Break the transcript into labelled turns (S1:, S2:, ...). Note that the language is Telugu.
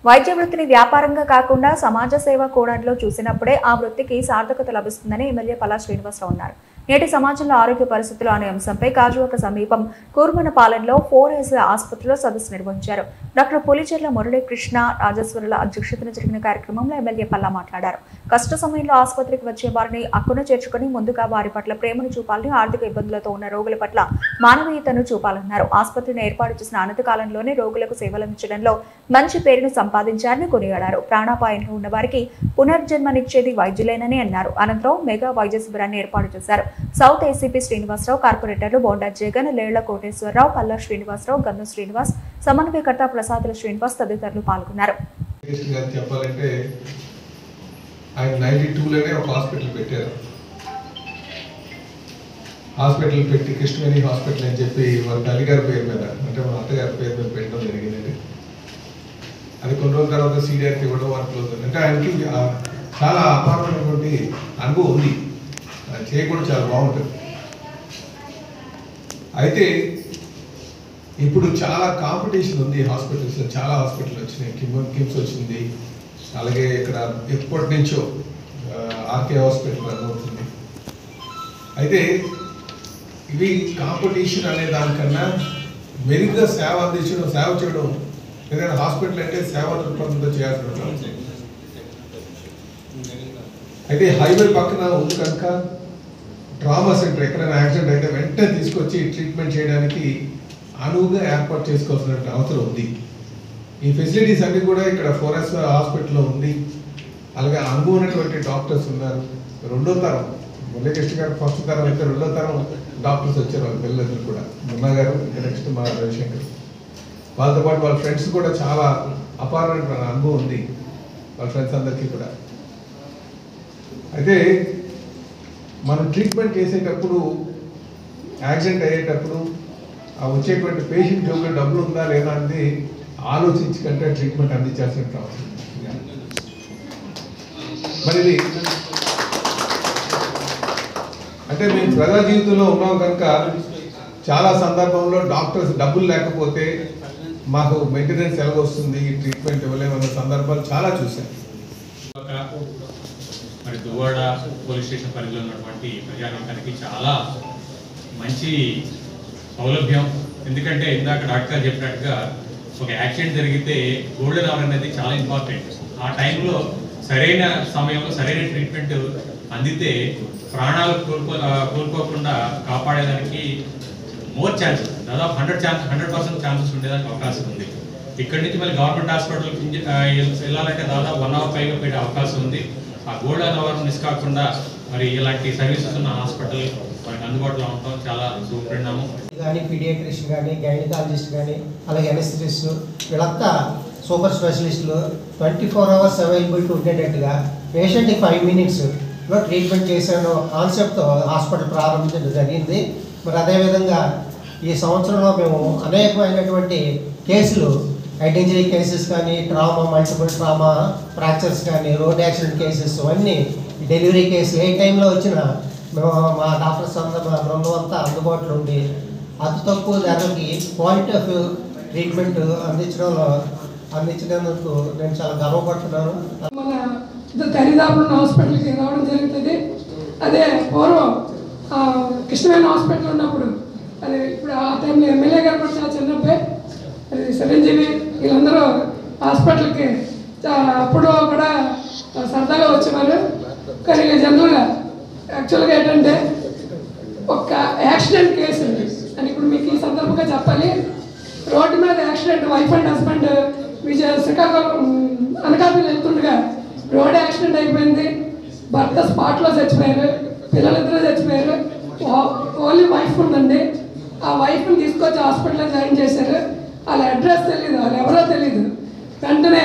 S1: వైద్య వృత్తిని వ్యాపారంగా కాకుండా సమాజ సేవ కోణంలో చూసినప్పుడే ఆ వృత్తికి సార్థకత లభిస్తుందని ఎమ్మెల్యే పల్లా శ్రీనివాసరావు అన్నారు. నేటి సమాజంలో ఆరోగ్య పరిస్థితులు అనే అంశంపై గాజువాక సమీపం కూర్మనపాలెంలో 4S ఆసుపత్రిలో సదస్సు నిర్వహించారు. డాక్టర్ పులిచెర్ల మురళీకృష్ణ రాజేశ్వరుల అధ్యక్షతన జరిగిన కార్యక్రమంలో ఎమ్మెల్యే పల్లా మాట్లాడారు. కష్ట సమయంలో ఆసుపత్రికి వచ్చే వారిని అక్కున చేర్చుకుని ముందుగా వారి పట్ల ప్రేమను చూపాలని, ఆర్థిక ఇబ్బందులతో ఉన్న రోగుల పట్ల మానవీయతను చూపాలన్నారు. ఆసుపత్రిని ఏర్పాటు చేసిన అనంతకాలంలోనే రోగులకు సేవలందించడంలో మంచి పేరును సంపాదించారని కొనియాడారు. ప్రాణాపాయంలో ఉన్న వారికి పునర్జన్మనిచ్చేది వైద్యులేనని అన్నారు. అనంతరం మెగా వైద్య శిబిరాన్ని ఏర్పాటు చేశారు. సౌత్ ఏసీపీ శ్రీనివాసరావు, కార్పొరేటర్లు బోండా జగన్, లేళ్ల కోటేశ్వరరావు, పల్లా శ్రీనివాసరావు, గన్ను శ్రీనివాస్, సమన్వయకర్త ప్రసాదుల శ్రీనివాస్ తదితరులు పాల్గొన్నారు.
S2: హాస్పిటల్ పెట్టి కృష్ణవేణి హాస్పిటల్ అని చెప్పి వాళ్ళ తల్లిగారి పేరు మీద అంటే మా అత్తగారి పేరు మీద పెట్టడం జరిగింది. అది కొన్ని రోజుల తర్వాత సీనియర్కి ఇవ్వడం వర్క్లో అంటే ఆయనకి చాలా అపారమైనటువంటి అనుభవం ఉంది, చేయకుండా చాలా బాగుంటుంది. అయితే ఇప్పుడు చాలా కాంపిటీషన్ ఉంది హాస్పిటల్స్లో, చాలా హాస్పిటల్ వచ్చినాయి. కిమ్స్ వచ్చింది, అలాగే ఇక్కడ ఎప్పటి నుంచో ఆర్కే హాస్పిటల్ రన్ అవుతుంది. అయితే ఇవి కాంపిటీషన్ అనే దానికన్నా మెరుగ్గా సేవ అందించడం, సేవ చేయడం, ఏదైనా హాస్పిటల్ అంటే సేవ దృక్పథంతో చేయాల్సి ఉంటుంది. అయితే హైవే పక్కన ఉంది కనుక ట్రామా సెంటర్ ఎక్కడైనా యాక్సిడెంట్ అయితే వెంటనే తీసుకొచ్చి ట్రీట్మెంట్ చేయడానికి అనువుగా ఏర్పాటు చేసుకోవాల్సిన అవసరం ఉంది. ఈ ఫెసిలిటీస్ అన్నీ కూడా ఇక్కడ 4S హాస్పిటల్లో ఉంది. అలాగే అనుభవం ఉన్నటువంటి డాక్టర్స్ ఉన్నారు. రెండో తరం మురళీకృష్ణ గారు ఫస్ట్ తరం అయితే రెండో తరం డాక్టర్స్ వచ్చారు. వాళ్ళ పిల్లలందరూ కూడా మున్నా గారు, నెక్స్ట్ మా రవిశంకర్, వాళ్ళతో పాటు వాళ్ళ ఫ్రెండ్స్ కూడా చాలా అపారమైన అనుభవం ఉంది వాళ్ళ ఫ్రెండ్స్ అందరికీ కూడా. అయితే మనం ట్రీట్మెంట్ చేసేటప్పుడు, యాక్సిడెంట్ అయ్యేటప్పుడు ఆ వచ్చేటువంటి పేషెంట్ జోబులో డబ్బులు ఉందా లేదా అనేది ఆలోచించి కంటే ట్రీట్మెంట్ అందించాల్సిన అవసరం. మరి ఇది అంటే మేము ప్రజా జీవితంలో ఉన్నాం కనుక చాలా సందర్భంలో డాక్టర్స్ డబ్బులు లేకపోతే మాకు మెయింటెనెన్స్ ఎలా వస్తుంది, ట్రీట్మెంట్ ఇవ్వలేమన్న సందర్భాలు చాలా చూసాం.
S3: మరి దువ్వాడ పోలీస్ స్టేషన్ పరిధిలో ఉన్నటువంటి ప్రజానికానికి చాలా మంచి సౌలభ్యం. ఎందుకంటే ఇందాక డాక్టర్ చెప్పినట్టుగా ఒక యాక్సిడెంట్ జరిగితే గోల్డెన్ అవర్ అనేది చాలా ఇంపార్టెంట్. ఆ టైంలో సరైన సమయంలో సరైన ట్రీట్మెంట్ అందితే ప్రాణాలు కోల్పోకుండా కాపాడేదానికి మోర్ ఛాన్సెస్, దాదాపు 100% ఛాన్సెస్ ఉండేదానికి అవకాశం ఉంది. ఇక్కడి నుంచి మళ్ళీ గవర్నమెంట్ హాస్పిటల్కి వెళ్ళాలంటే దాదాపు 1 అవర్ పైగా పెట్టే అవకాశం ఉంది. ఆ గోల్డెన్ అవర్ మిస్ కాకుండా మరి ఇలాంటి సర్వీసెస్ ఉన్న హాస్పిటల్ మనకి అందుబాటులో ఉండటం చాలా శుభపరిణామం.
S4: కానీ పీడియాట్రిషియన్ కానీ, గైనకాలజిస్ట్ కానీ, అలాగే ఎనస్థెటిస్ట్, వీళ్ళంతా సూపర్ స్పెషలిస్టులు 24 అవర్స్ అవైలబిలిటీ ఉండేటట్టుగా పేషెంట్కి 5 మినిట్స్లో ట్రీట్మెంట్ చేసాను కాన్సెప్ట్తో హాస్పిటల్ ప్రారంభించడం జరిగింది. మరి అదేవిధంగా ఈ సంవత్సరంలో మేము అనేకమైనటువంటి కేసులు, హెడ్ ఇంజరీ కేసెస్ కానీ, ట్రామా, మల్టిపుల్ ట్రామా ఫ్రాక్చర్స్ కానీ, రోడ్ యాక్సిడెంట్ కేసెస్, అన్నీ డెలివరీ కేసులు ఏ టైంలో వచ్చినా మేము మా డాక్టర్స్ అందరూ మా బృందం అంతా అందుబాటులో ఉండి అతి తక్కువ ధరలకి క్వాలిటీ ఆఫ్ ట్రీట్మెంట్ అందించినందుకు నేను చాలా గర్వపడుతున్నాను.
S5: మన దరిదాపుల హాస్పిటల్కి రావడం జరుగుతుంది. అదే పూర్వం కృష్ణవేణి హాస్పిటల్ ఉన్నప్పుడు, అది ఇప్పుడు ఆ టైంలో ఎమ్మెల్యే గారు కూడా చాలా చిన్నప్పుడు, అది చిరంజీవి వీళ్ళందరూ హాస్పిటల్కి అప్పుడు కూడా సరదాగా వచ్చేవారు. కానీ జనరల్గా యాక్చువల్గా ఏంటంటే ఒక యాక్సిడెంట్ కేసు అని ఇప్పుడు మీకు ఈ సందర్భంగా చెప్పాలి. రోడ్డు మీద accident, wife and husband Srikakulam Anakapalli వెళ్తుండగా రోడ్ యాక్సిడెంట్ అయిపోయింది. భర్త స్పాట్లో చచ్చిపోయారు, పిల్లలిద్దరూ చచ్చిపోయారు. ఓన్లీ వైఫ్ ఉందండి. ఆ వైఫ్ని తీసుకొచ్చి హాస్పిటల్లో జాయిన్ చేశారు. వాళ్ళ అడ్రస్ తెలియదు, వాళ్ళు ఎవరో తెలియదు. వెంటనే